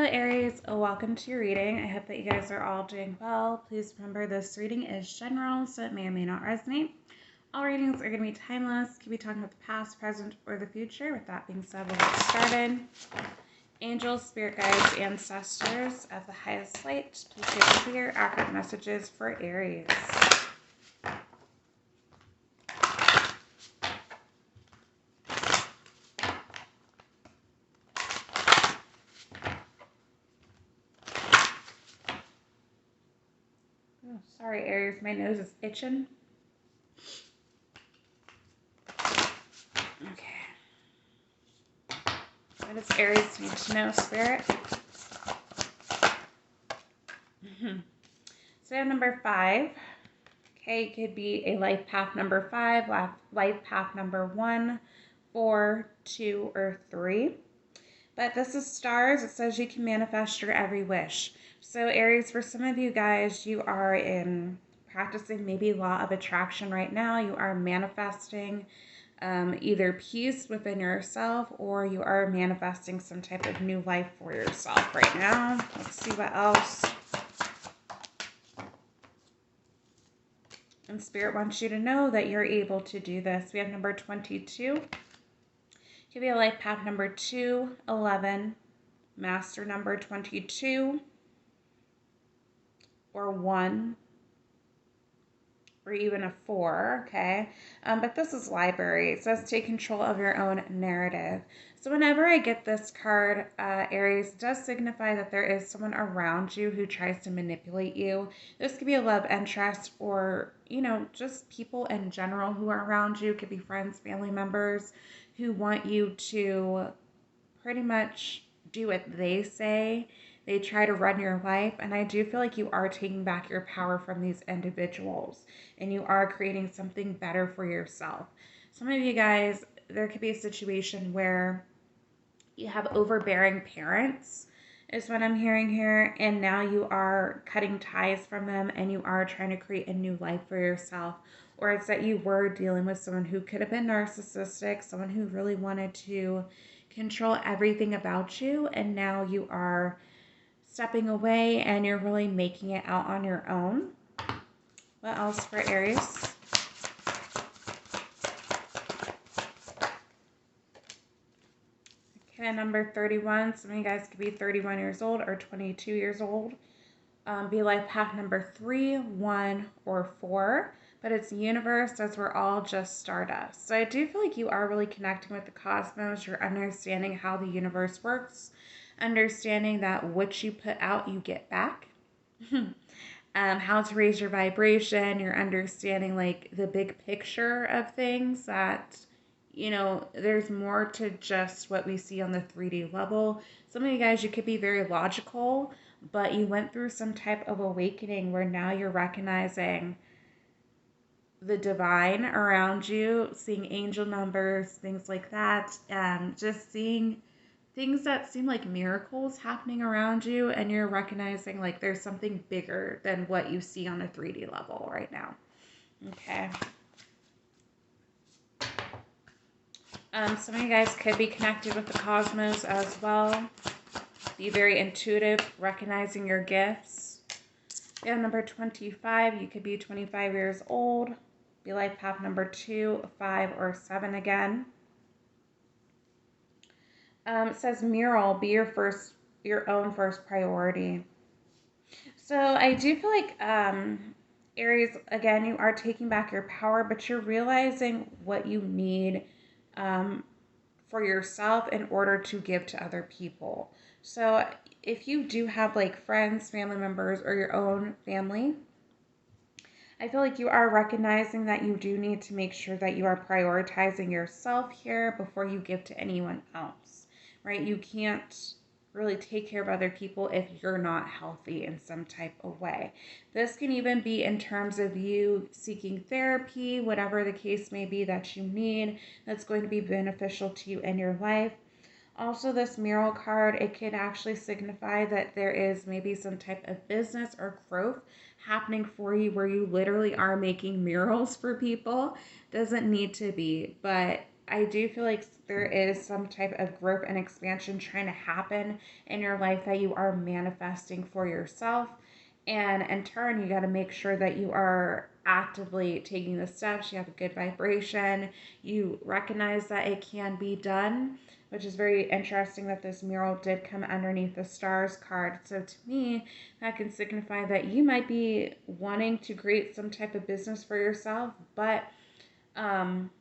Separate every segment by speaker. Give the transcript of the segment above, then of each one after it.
Speaker 1: Aries, welcome to your reading. I hope that you guys are all doing well. Please remember this reading is general, so it may or may not resonate. All readings are going to be timeless. Could be talking about the past, present, or the future. With that being said, we'll get started. Angels, spirit guides, ancestors of the highest light, please give clear, accurate messages for Aries. Oh, sorry, Aries, my nose is itching. Okay. What does Aries need to know, Spirit? So we have number 5. Okay, it could be a life path number 5, life path number 1, 4, 2, or 3. But this is stars. It says you can manifest your every wish. So Aries, for some of you guys, you are practicing maybe law of attraction right now. You are manifesting either peace within yourself, or you are manifesting some type of new life for yourself right now. Let's see what else. And Spirit wants you to know that you're able to do this. We have number 22. Could be a life path number 2, 11, master number 22, or 1, or even a 4, okay? But this is library. It says take control of your own narrative. So whenever I get this card, Aries, does signify that there is someone around you who tries to manipulate you. This could be a love interest, or, just people in general who are around you. It could be friends, family members who want you to pretty much do what they say. They try to run your life, and I do feel like you are taking back your power from these individuals, and you are creating something better for yourself. Some of you guys, there could be a situation where you have overbearing parents, is what I'm hearing here, and now you are cutting ties from them, and you are trying to create a new life for yourself. Or it's that you were dealing with someone who could have been narcissistic, someone who really wanted to control everything about you, and now you are stepping away and you're really making it out on your own. What else for Aries? Okay, number 31. Some of you guys could be 31 years old or 22 years old. Be life path number 3, 1, or 4. But it's universe, as we're all just stardust. So I do feel like you are really connecting with the cosmos. You're understanding how the universe works. Understanding that what you put out, you get back. How to raise your vibration. You're understanding like the big picture of things, that there's more to just what we see on the 3D level. Some of you guys, you could be very logical, but you went through some type of awakening where now you're recognizing the divine around you, seeing angel numbers, things like that, just seeing things that seem like miracles happening around you, and you're recognizing like there's something bigger than what you see on a 3D level right now. Okay. Some of you guys could be connected with the cosmos as well. Be very intuitive, recognizing your gifts. Yeah, number 25, you could be 25 years old. Be life path number 2, 5, or 7 again. It says mural, be your own first priority. So I do feel like Aries, again, you are taking back your power, but you're realizing what you need for yourself in order to give to other people. So if you do have like friends, family members, or your own family, I feel like you are recognizing that you do need to make sure that you are prioritizing yourself here before you give to anyone else, right? You can't really take care of other people if you're not healthy in some type of way. This can even be in terms of you seeking therapy, whatever the case may be that you need, that's going to be beneficial to you in your life. Also, this mural card, it could actually signify that there is maybe some type of business or growth happening for you where you literally are making murals for people. Doesn't need to be, but I do feel like there is some type of growth and expansion trying to happen in your life that you are manifesting for yourself. And in turn, you got to make sure that you are actively taking the steps. You have a good vibration. You recognize that it can be done, which is very interesting that this mural did come underneath the stars card. So to me, that can signify that you might be wanting to create some type of business for yourself, but um,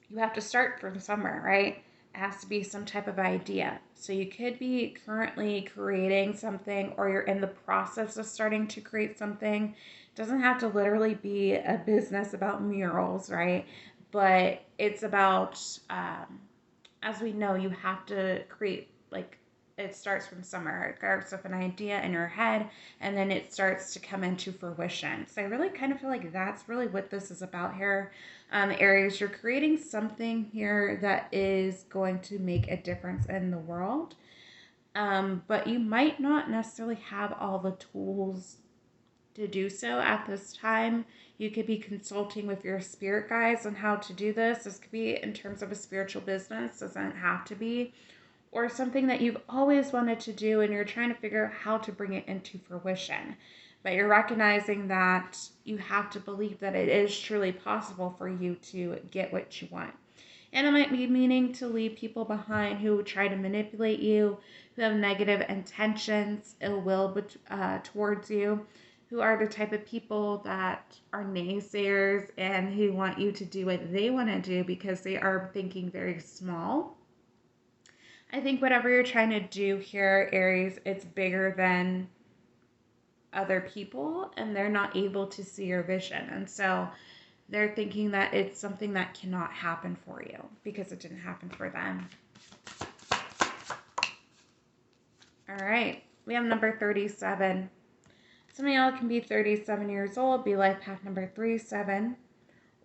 Speaker 1: you have to start from somewhere, right? It has to be some type of idea. So you could be currently creating something, or you're in the process of starting to create something. It doesn't have to literally be a business about murals, right? But it's about, as we know, you have to create, like, it starts from somewhere. It starts with an idea in your head, and then it starts to come into fruition. So I really kind of feel like that's really what this is about here. Aries, you're creating something here that is going to make a difference in the world. But you might not necessarily have all the tools to do so at this time. You could be consulting with your spirit guides on how to do this. This could be in terms of a spiritual business, doesn't have to be, or something that you've always wanted to do and you're trying to figure out how to bring it into fruition. But you're recognizing that you have to believe that it is truly possible for you to get what you want. And it might be meaning to leave people behind who try to manipulate you, who have negative intentions, ill will towards you, who are the type of people that are naysayers and who want you to do what they want to do because they are thinking very small. I think whatever you're trying to do here, Aries, it's bigger than other people and they're not able to see your vision. And so they're thinking that it's something that cannot happen for you because it didn't happen for them. All right, we have number 37. Some of y'all can be 37 years old, be life path number 37.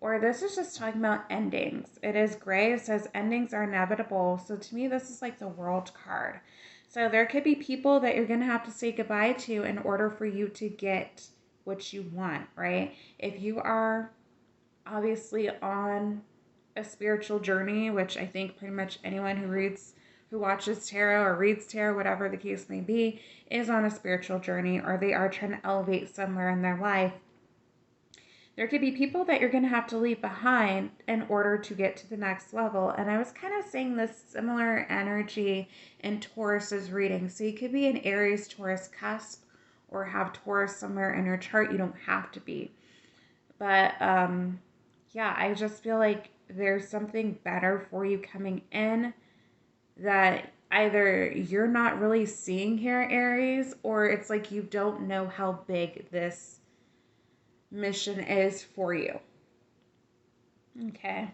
Speaker 1: Or this is just talking about endings. It is gray. It says endings are inevitable. So to me, this is like the world card. So there could be people that you're going to have to say goodbye to in order for you to get what you want, right? If you are obviously on a spiritual journey, which I think pretty much anyone who watches tarot or reads tarot, whatever the case may be, is on a spiritual journey, or they are trying to elevate somewhere in their life. There could be people that you're going to have to leave behind in order to get to the next level. And I was kind of seeing this similar energy in Taurus's reading. So you could be an Aries Taurus cusp or have Taurus somewhere in your chart. You don't have to be. But yeah, I just feel like there's something better for you coming in that either you're not really seeing here, Aries, or it's like you don't know how big this mission is for you. Okay.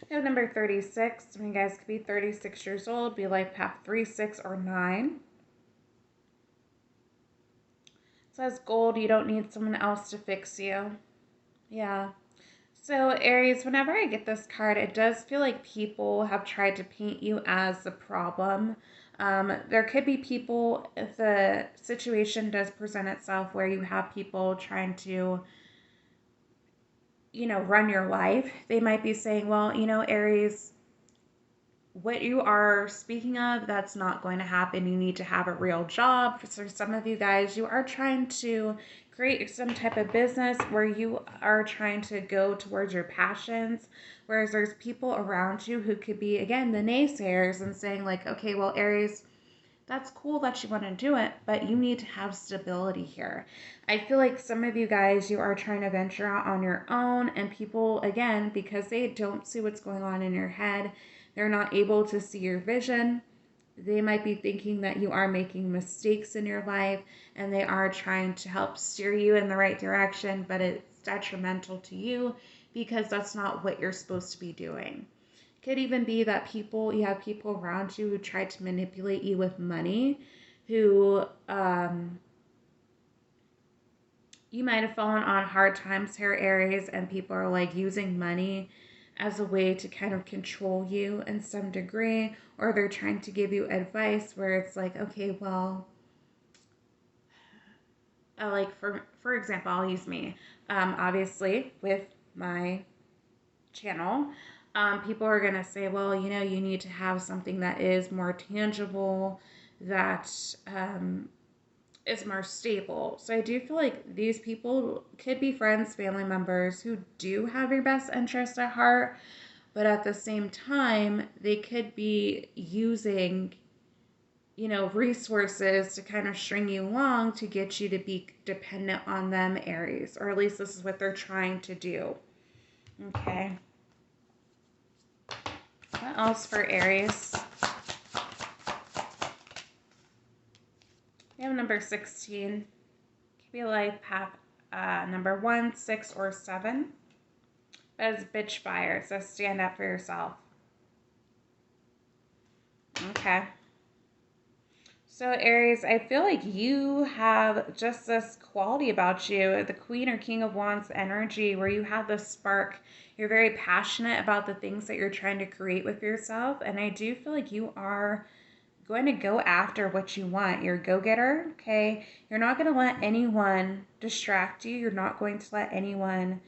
Speaker 1: We have number 36. Some of you guys could be 36 years old, be life path 3, 6, or 9. It says gold, you don't need someone else to fix you. Yeah. So Aries, whenever I get this card, it does feel like people have tried to paint you as the problem. There could be people, if the situation does present itself where you have people trying to, run your life, they might be saying, well, Aries, what you are speaking of, that's not going to happen. You need to have a real job. For some of you guys, you are trying to create some type of business where you are trying to go towards your passions, whereas there's people around you who could be, again, the naysayers and saying like, okay, well, Aries, that's cool that you want to do it, but you need to have stability here. I feel like some of you guys, you are trying to venture out on your own, and people, again, because they don't see what's going on in your head, they're not able to see your vision. They might be thinking that you are making mistakes in your life, and they are trying to help steer you in the right direction, but it's detrimental to you because that's not what you're supposed to be doing. Could even be that you have people around you who try to manipulate you with money, who you might have fallen on hard times here, Aries, and people are like using money as a way to kind of control you in some degree, or they're trying to give you advice where it's like, okay, well, like for example, I'll use me. Obviously, with my channel, people are gonna say, well, you know, you need to have something that is more tangible, that is more stable. So I do feel like these people could be friends, family members who do have your best interest at heart, but at the same time, they could be using, you know, resources to kind of string you along to get you to be dependent on them, Aries, or at least this is what they're trying to do. Okay. What else for Aries? We have number 16. Could be a life path number 1, 6, or 7. That is bitch fire. So stand up for yourself. Okay. So Aries, I feel like you have just this quality about you, the Queen or King of Wands energy, where you have this spark. You're very passionate about the things that you're trying to create with yourself. And I do feel like you are going to go after what you want. You're a go-getter, okay? You're not going to let anyone distract you. You're not going to let anyone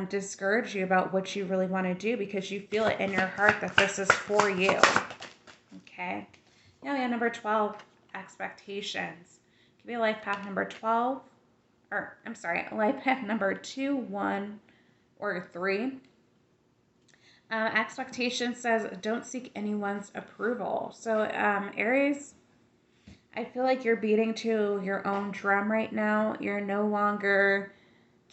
Speaker 1: discourage you about what you really want to do because you feel it in your heart that this is for you, okay? Now we have number 12, expectations. Give me a life path number 12, or I'm sorry, life path number 2, 1, or 3. Expectation says don't seek anyone's approval. So Aries, I feel like you're beating to your own drum right now. You're no longer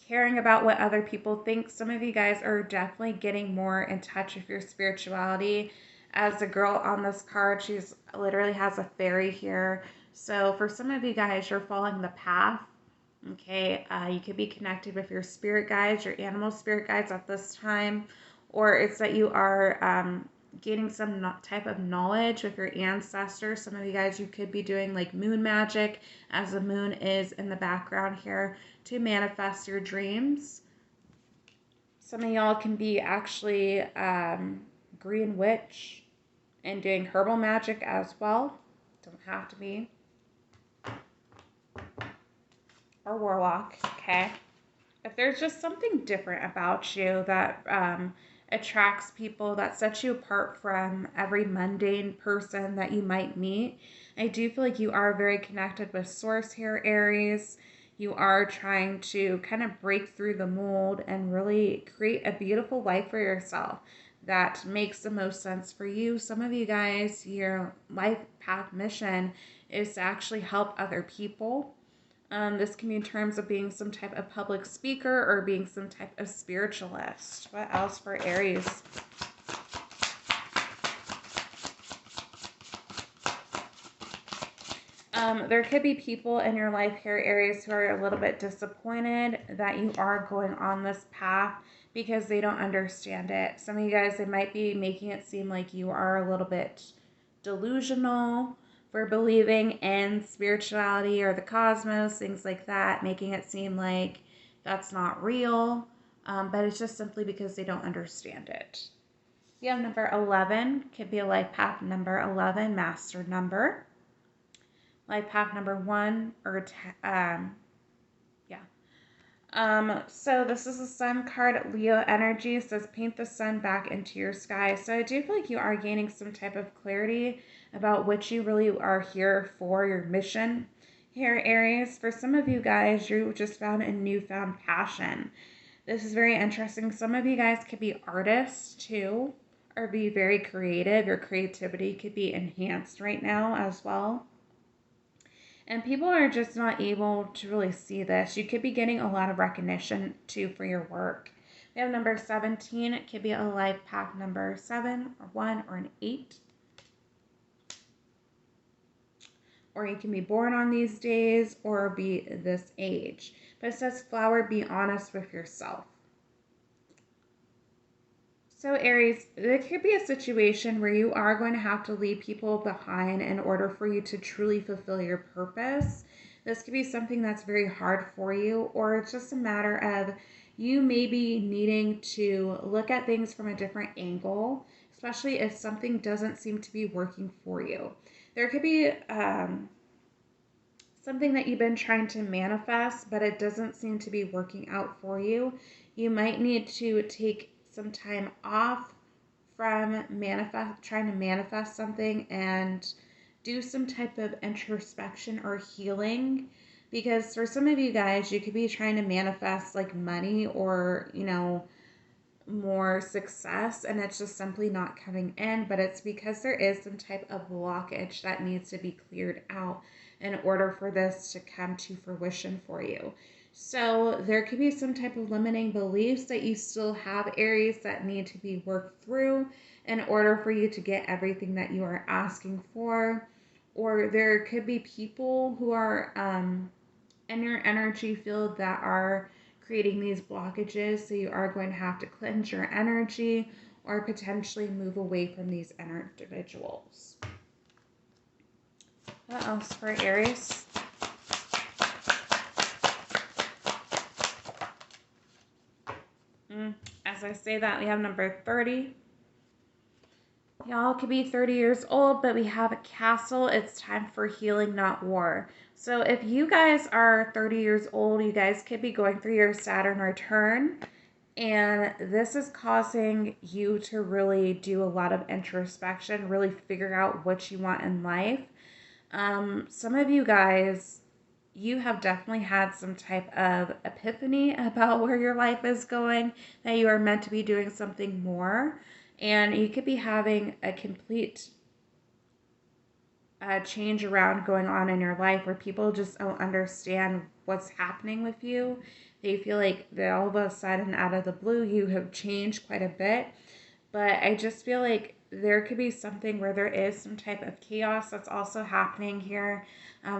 Speaker 1: caring about what other people think. Some of you guys are definitely getting more in touch with your spirituality. As the girl on this card, she's literally has a fairy here. So for some of you guys, you're following the path. Okay, you could be connected with your spirit guides, your animal spirit guides at this time, or it's that you are gaining some type of knowledge with your ancestors. Some of you guys, you could be doing like moon magic, as the moon is in the background here, to manifest your dreams. Some of y'all can be actually green witch and doing herbal magic as well. Don't have to be. Or warlock, okay? If there's just something different about you that attracts people, that sets you apart from every mundane person that you might meet, I do feel like you are very connected with Source here, Aries. You are trying to kind of break through the mold and really create a beautiful life for yourself that makes the most sense for you. Some of you guys, your life path mission is to actually help other people. This can be in terms of being some type of public speaker or being some type of spiritualist. What else for Aries? There could be people in your life here, Aries, who are a little bit disappointed that you are going on this path because they don't understand it. Some of you guys, they might be making it seem like you are a little bit delusional for believing in spirituality or the cosmos, things like that, making it seem like that's not real, but it's just simply because they don't understand it. We have number 11, could be a life path number 11, master number. Life path number 1, or so this is the sun card, Leo energy. It says paint the sun back into your sky. So I do feel like you are gaining some type of clarity about what you really are here for, your mission here, Aries. For some of you guys, you just found a newfound passion. This is very interesting. Some of you guys could be artists too, or be very creative. Your creativity could be enhanced right now as well. And people are just not able to really see this. You could be getting a lot of recognition too for your work. We have number 17. It could be a life path number 7 or 1 or an 8. Or you can be born on these days or be this age. But it says, flower, be honest with yourself. So Aries, there could be a situation where you are going to have to leave people behind in order for you to truly fulfill your purpose. This could be something that's very hard for you, or it's just a matter of you maybe needing to look at things from a different angle, especially if something doesn't seem to be working for you. There could be something that you've been trying to manifest, but it doesn't seem to be working out for you. You might need to take some time off from trying to manifest something and do some type of introspection or healing, because for some of you guys, you could be trying to manifest like money or, more success, and it's just simply not coming in, but it's because there is some type of blockage that needs to be cleared out in order for this to come to fruition for you. So there could be some type of limiting beliefs that you still have, Aries, that need to be worked through in order for you to get everything that you are asking for. Or there could be people who are in your energy field that are creating these blockages. So you are going to have to cleanse your energy or potentially move away from these individuals. What else for Aries? As I say that, we have number 30. Y'all could be 30 years old, but we have a castle. It's time for healing, not war. So if you guys are 30 years old, you guys could be going through your Saturn return. And this is causing you to really do a lot of introspection, really figure out what you want in life. Some of you guys, you have definitely had some type of epiphany about where your life is going, that you are meant to be doing something more. And you could be having a complete change around going on in your life where people just don't understand what's happening with you. They feel like that all of a sudden, out of the blue, you have changed quite a bit. But I just feel like there could be something where there is some type of chaos that's also happening here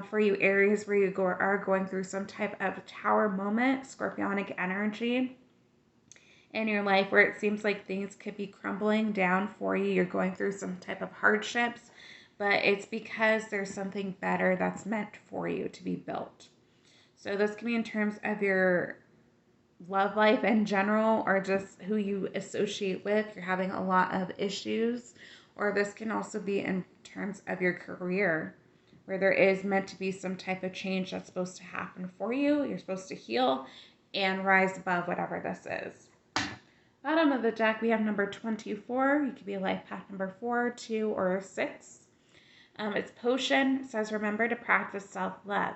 Speaker 1: for you, Aries, where you are going through some type of tower moment, scorpionic energy in your life where it seems like things could be crumbling down for you. You're going through some type of hardships, but it's because there's something better that's meant for you to be built. So this can be in terms of your love life in general, or just who you associate with. You're having a lot of issues, or this can also be in terms of your career, where there is meant to be some type of change that's supposed to happen for you. You're supposed to heal and rise above whatever this is. Bottom of the deck, we have number 24. You could be life path number 4, 2, or 6. It's potion. It says remember to practice self-love.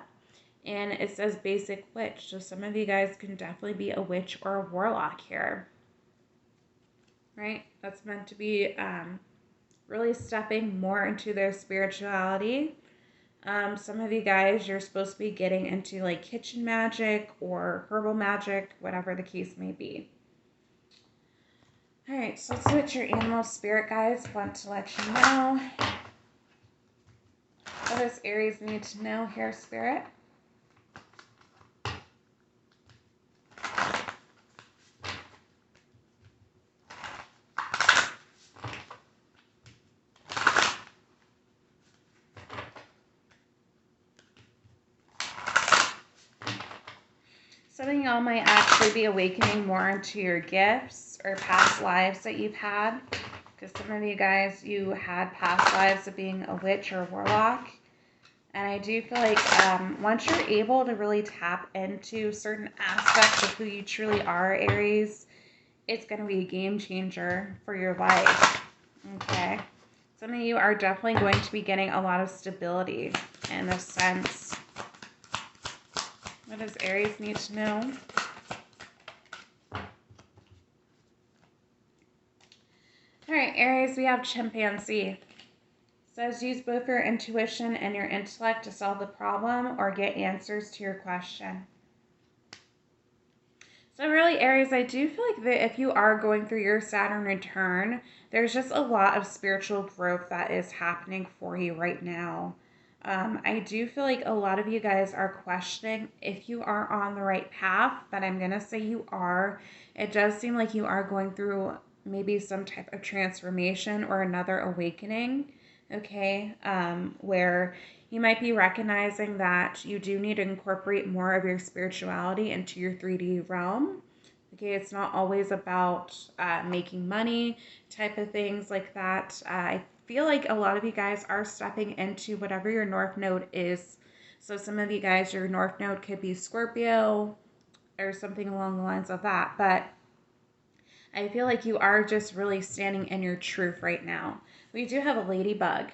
Speaker 1: And it says basic witch. So some of you guys can definitely be a witch or a warlock here. Right? That's meant to be really stepping more into their spirituality. Some of you guys, you're supposed to be getting into like kitchen magic or herbal magic, whatever the case may be. All right, so let's see what your animal spirit guides want to let you know. What does Aries need to know here, Spirit? Some of y'all might actually be awakening more into your gifts or past lives that you've had. Because some of you guys, you had past lives of being a witch or a warlock. And I do feel like once you're able to really tap into certain aspects of who you truly are, Aries, it's going to be a game changer for your life. Okay. Some of you are definitely going to be getting a lot of stability in a sense. What does Aries need to know? All right, Aries, we have chimpanzee. It says use both your intuition and your intellect to solve the problem or get answers to your question. So really, Aries, I do feel like that if you are going through your Saturn return, there's just a lot of spiritual growth that is happening for you right now. I do feel like a lot of you guys are questioning if you are on the right path, but I'm going to say you are. It does seem like you are going through maybe some type of transformation or another awakening, okay, where you might be recognizing that you do need to incorporate more of your spirituality into your 3D realm. Okay, it's not always about making money type of things like that. I feel like a lot of you guys are stepping into whatever your North Node is So some of you guys, your North Node could be Scorpio or something along the lines of that. But I feel like you are just really standing in your truth right now. We do have a ladybug.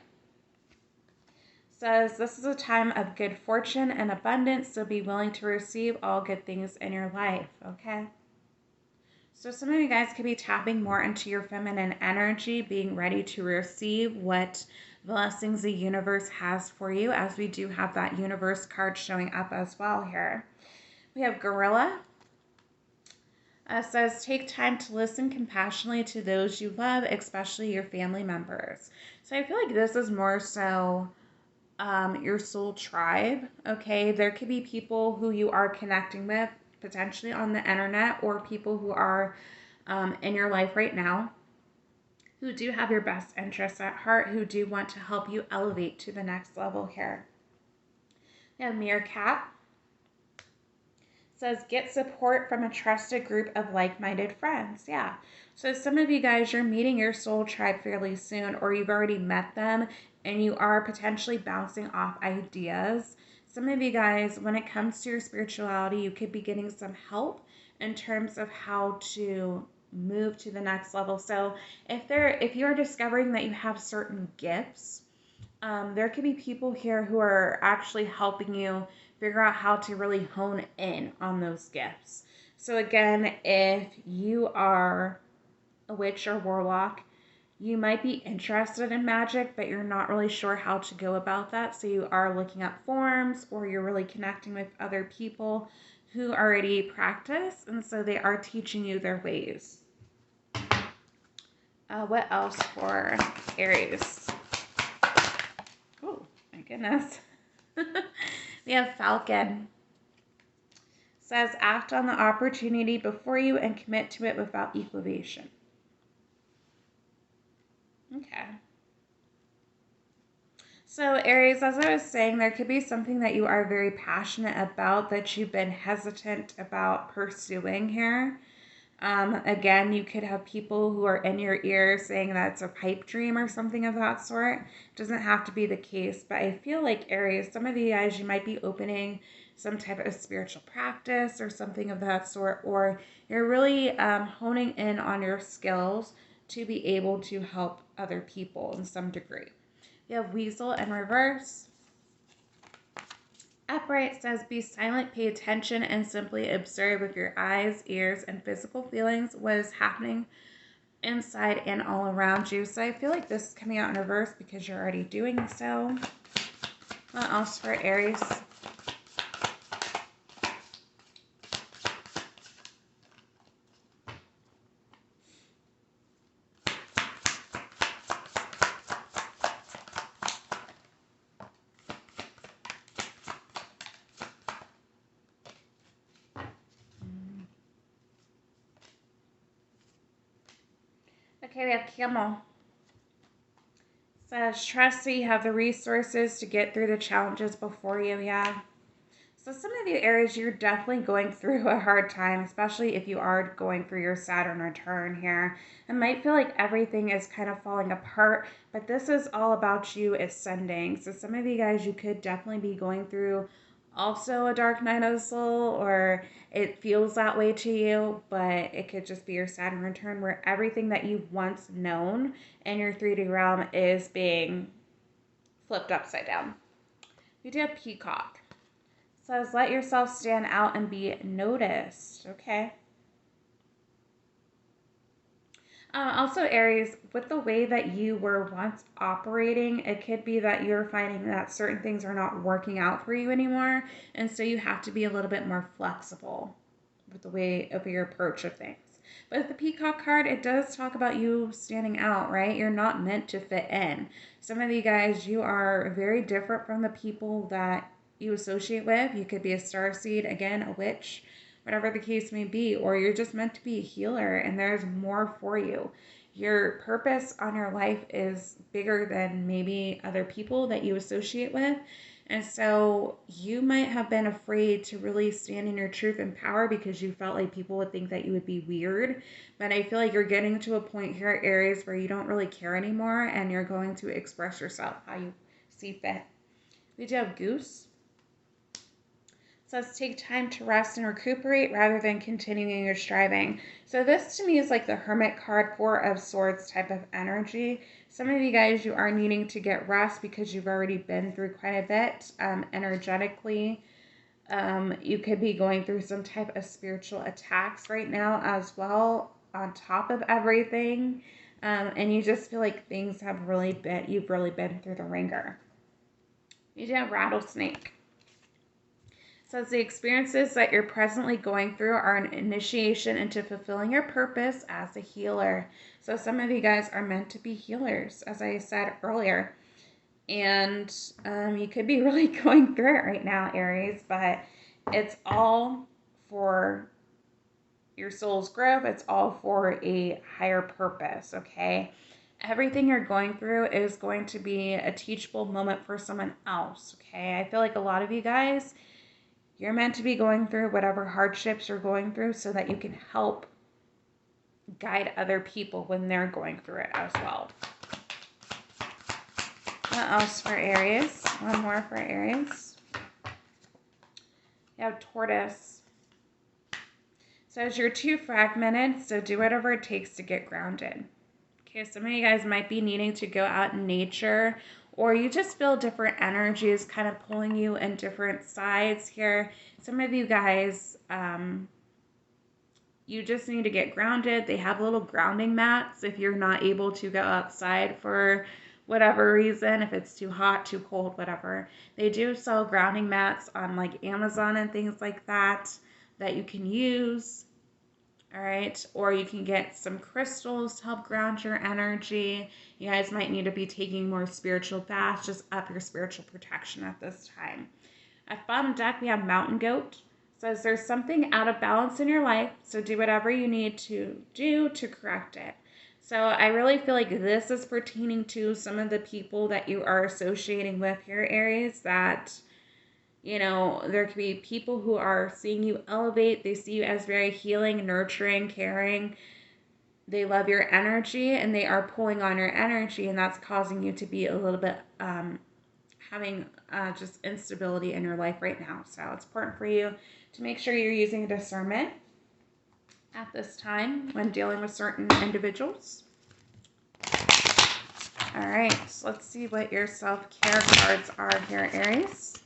Speaker 1: Says this is a time of good fortune and abundance, so be willing to receive all good things in your life, okay? So some of you guys could be tapping more into your feminine energy, being ready to receive what blessings the universe has for you, as we do have that universe card showing up as well here. We have Gorilla. Says take time to listen compassionately to those you love, especially your family members. So I feel like this is more so your soul tribe. Okay, there could be people who you are connecting with potentially on the internet, or people who are in your life right now who do have your best interests at heart, who do want to help you elevate to the next level here. We have Meerkat. Says get support from a trusted group of like-minded friends. Yeah. So some of you guys, you're meeting your soul tribe fairly soon, or you've already met them and you are potentially bouncing off ideas. Some of you guys, when it comes to your spirituality, you could be getting some help in terms of how to move to the next level. So if you're discovering that you have certain gifts, there could be people here who are actually helping you figure out how to really hone in on those gifts. So again, if you are a witch or warlock, you might be interested in magic, but you're not really sure how to go about that. So you are looking up forums, or you're really connecting with other people who already practice, and so they are teaching you their ways. What else for Aries? Oh, my goodness. We have Falcon. Says act on the opportunity before you and commit to it without equivation. Okay. So Aries, as I was saying, there could be something that you are very passionate about that you've been hesitant about pursuing here. Again, you could have people who are in your ear saying that it's a pipe dream or something of that sort. It doesn't have to be the case, but I feel like Aries, some of you guys, you might be opening some type of spiritual practice or something of that sort, or you're really honing in on your skills to be able to help other people in some degree. You have Weasel in reverse. Upright says be silent, pay attention, and simply observe with your eyes, ears, and physical feelings what is happening inside and all around you. So I feel like this is coming out in reverse because you're already doing so. What else for Aries? Okay, we have Camel. Says trust that you have the resources to get through the challenges before you. Yeah. So some of you Aries, you're definitely going through a hard time, especially if you are going through your Saturn return here. It might feel like everything is kind of falling apart, but this is all about you ascending. So some of you guys, you could definitely be going through also a dark night of the soul, or it feels that way to you, but it could just be your Saturn return where everything that you've once known in your 3D realm is being flipped upside down. We do have Peacock. Says let yourself stand out and be noticed. Okay. Also, Aries, with the way that you were once operating, it could be that you're finding that certain things are not working out for you anymore. And so you have to be a little bit more flexible with the way of your approach of things. But with the Peacock card, it does talk about you standing out, right? You're not meant to fit in. Some of you guys, you are very different from the people that you associate with. You could be a starseed, again, a witch, whatever the case may be, or you're just meant to be a healer and there's more for you. Your purpose on your life is bigger than maybe other people that you associate with. And so you might have been afraid to really stand in your truth and power because you felt like people would think that you would be weird. But I feel like you're getting to a point here, Aries, where you don't really care anymore and you're going to express yourself how you see fit. We do have Goose. says take time to rest and recuperate rather than continuing your striving. So this to me is like the Hermit card, Four of Swords type of energy. Some of you guys, you are needing to get rest because you've already been through quite a bit energetically. You could be going through some type of spiritual attacks right now as well on top of everything. And you just feel like things have you've really been through the ringer. You do have Rattlesnake. Says the experiences that you're presently going through are an initiation into fulfilling your purpose as a healer. So some of you guys are meant to be healers, as I said earlier. And you could be really going through it right now, Aries, but it's all for your soul's growth. It's all for a higher purpose, okay? Everything you're going through is going to be a teachable moment for someone else, okay? I feel like a lot of you guys, you're meant to be going through whatever hardships you're going through so that you can help guide other people when they're going through it as well. What else for Aries? One more for Aries. You have Tortoise. Says you're too fragmented, so do whatever it takes to get grounded. Okay, some of you guys might be needing to go out in nature, or you just feel different energies kind of pulling you in different sides here. Some of you guys, you just need to get grounded. They have little grounding mats if you're not able to go outside for whatever reason, if it's too hot, too cold, whatever. They do sell grounding mats on like Amazon and things like that you can use. All right, or you can get some crystals to help ground your energy. You guys might need to be taking more spiritual baths, just up your spiritual protection at this time. At bottom deck, we have Mountain Goat. Says there's something out of balance in your life, so do whatever you need to do to correct it. So I really feel like this is pertaining to some of the people that you are associating with here, Aries, that, you know, there could be people who are seeing you elevate. They see you as very healing, nurturing, caring. They love your energy and they are pulling on your energy, and that's causing you to be a little bit having just instability in your life right now. So it's important for you to make sure you're using discernment at this time when dealing with certain individuals. All right, so let's see what your self-care cards are here, Aries.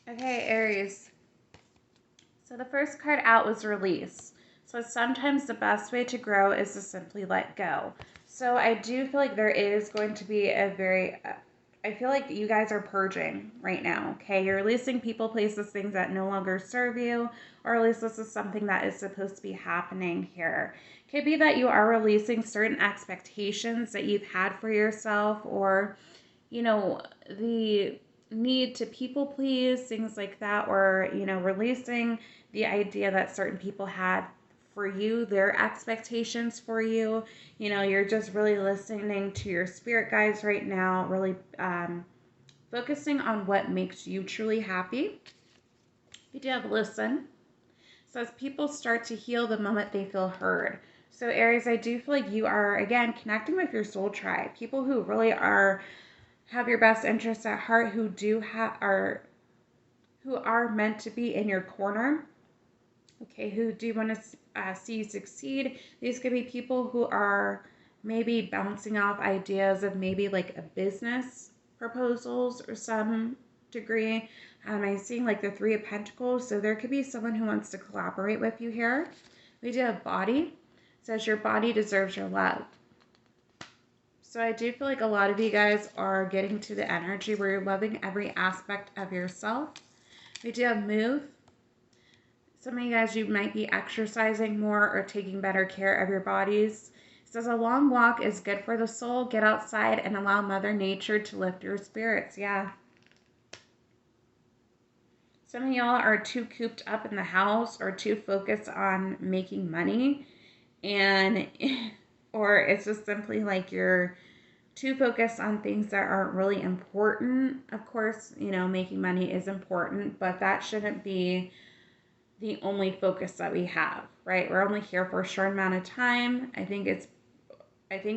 Speaker 1: Okay, Aries. So the first card out was release. So sometimes the best way to grow is to simply let go. So I do feel like there is going to be I feel like you guys are purging right now, okay? You're releasing people, places, things that no longer serve you, or at least this is something that is supposed to be happening here. It could be that you are releasing certain expectations that you've had for yourself, or, you know, the need to people please, things like that, or, you know, releasing the idea that certain people had for you, their expectations for you. You know, you're just really listening to your spirit guides right now, really focusing on what makes you truly happy. You do have listen. So as people start to heal the moment they feel heard. So Aries, I do feel like you are, again, connecting with your soul tribe, people who really have your best interests at heart, who are meant to be in your corner, okay, who do want to see you succeed. These could be people who are maybe bouncing off ideas of maybe like a business proposals or some degree. I'm seeing like the Three of Pentacles, so there could be someone who wants to collaborate with you here. We do have body. says your body deserves your love. So I do feel like a lot of you guys are getting to the energy where you're loving every aspect of yourself. We do have move. Some of you guys, you might be exercising more or taking better care of your bodies. It says a long walk is good for the soul. Get outside and allow Mother Nature to lift your spirits. Yeah. Some of y'all are too cooped up in the house or too focused on making money, and or it's just simply like you're too focused on things that aren't really important. Of course, you know, making money is important, but that shouldn't be the only focus that we have, right? We're only here for a short amount of time. I think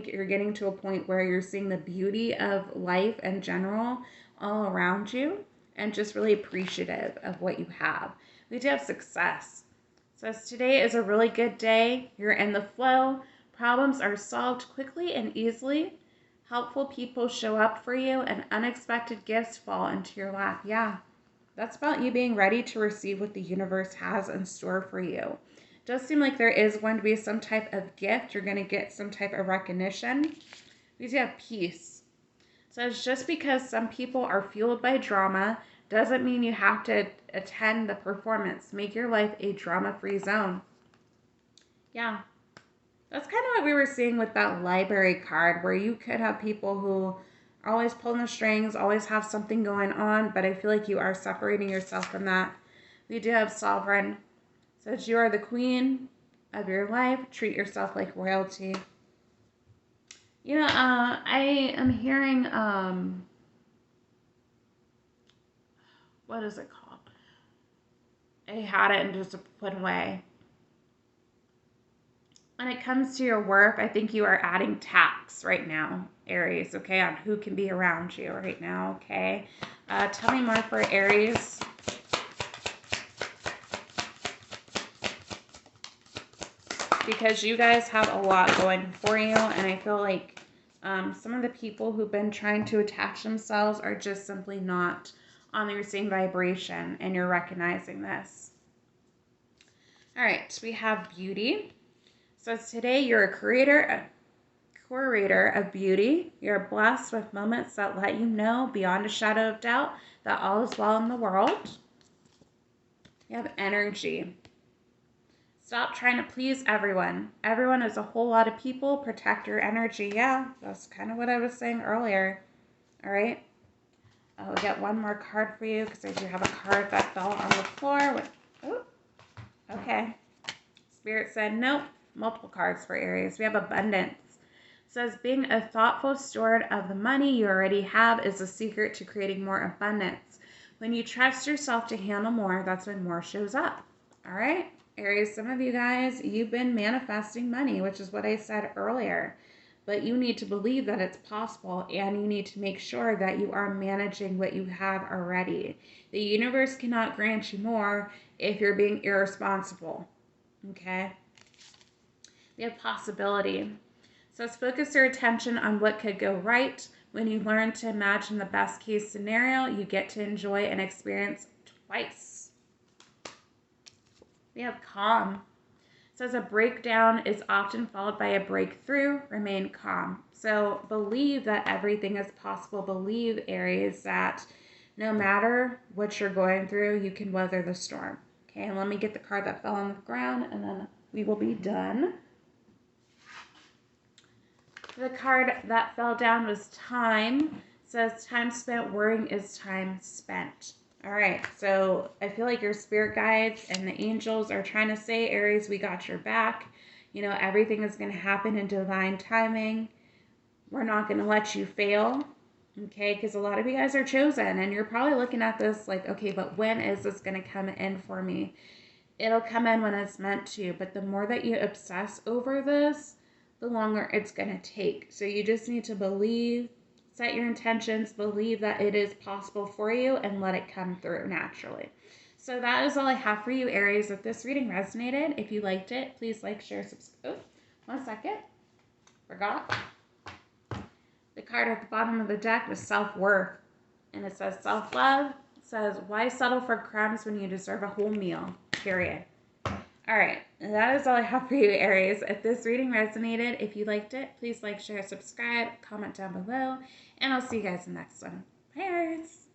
Speaker 1: you're getting to a point where you're seeing the beauty of life in general all around you and just really appreciative of what you have. We do have success. So today is a really good day. You're in the flow. Problems are solved quickly and easily. Helpful people show up for you and unexpected gifts fall into your lap. Yeah, that's about you being ready to receive what the universe has in store for you. It does seem like there is going to be some type of gift. You're going to get some type of recognition. We do have peace. So it's just because some people are fueled by drama doesn't mean you have to attend the performance. Make your life a drama-free zone. Yeah. That's kind of what we were seeing with that library card, where you could have people who are always pulling the strings, always have something going on, but I feel like you are separating yourself from that. We do have sovereign. Says you are the queen of your life. Treat yourself like royalty. You know, I am hearing, what is it called? I had it and just put away. When it comes to your work, I think you are adding tax right now, Aries, okay, on who can be around you right now, okay? Tell me more for Aries. Because you guys have a lot going for you, and I feel like some of the people who've been trying to attach themselves are just simply not on your same vibration, and you're recognizing this. All right, we have beauty. So today you're a curator of beauty. You're blessed with moments that let you know beyond a shadow of doubt that all is well in the world. You have energy. Stop trying to please everyone. Everyone is a whole lot of people. Protect your energy. Yeah, that's kind of what I was saying earlier. All right. I'll get one more card for you because I do have a card that fell on the floor. Oh, okay. Spirit said nope. Multiple cards for Aries. We have abundance. It says being a thoughtful steward of the money you already have is the secret to creating more abundance. When you trust yourself to handle more, that's when more shows up. All right, Aries, some of you guys, you've been manifesting money, which is what I said earlier. But you need to believe that it's possible, and you need to make sure that you are managing what you have already. The universe cannot grant you more if you're being irresponsible. Okay? We have possibility. So let's focus your attention on what could go right. When you learn to imagine the best case scenario, you get to enjoy and experience twice. We have calm. It says a breakdown is often followed by a breakthrough. Remain calm. So believe that everything is possible. Believe, Aries, that no matter what you're going through, you can weather the storm. Okay, and let me get the card that fell on the ground, and then we will be done. The card that fell down was time. It says time spent worrying is time spent. All right, so I feel like your spirit guides and the angels are trying to say, Aries, we got your back. You know, everything is going to happen in divine timing. We're not going to let you fail, okay? Because a lot of you guys are chosen, and you're probably looking at this like, okay, but when is this going to come in for me? It'll come in when it's meant to, but the more that you obsess over this, the longer it's going to take. So you just need to believe, set your intentions, believe that it is possible for you, and let it come through naturally. So that is all I have for you, Aries. If this reading resonated, if you liked it, please like, share, subscribe. Oh, 1 second. Forgot. The card at the bottom of the deck was self-worth. And it says self-love. It says, why settle for crumbs when you deserve a whole meal? Period. All right, that is all I have for you, Aries. If this reading resonated, if you liked it, please like, share, subscribe, comment down below, and I'll see you guys in the next one. Bye, Aries.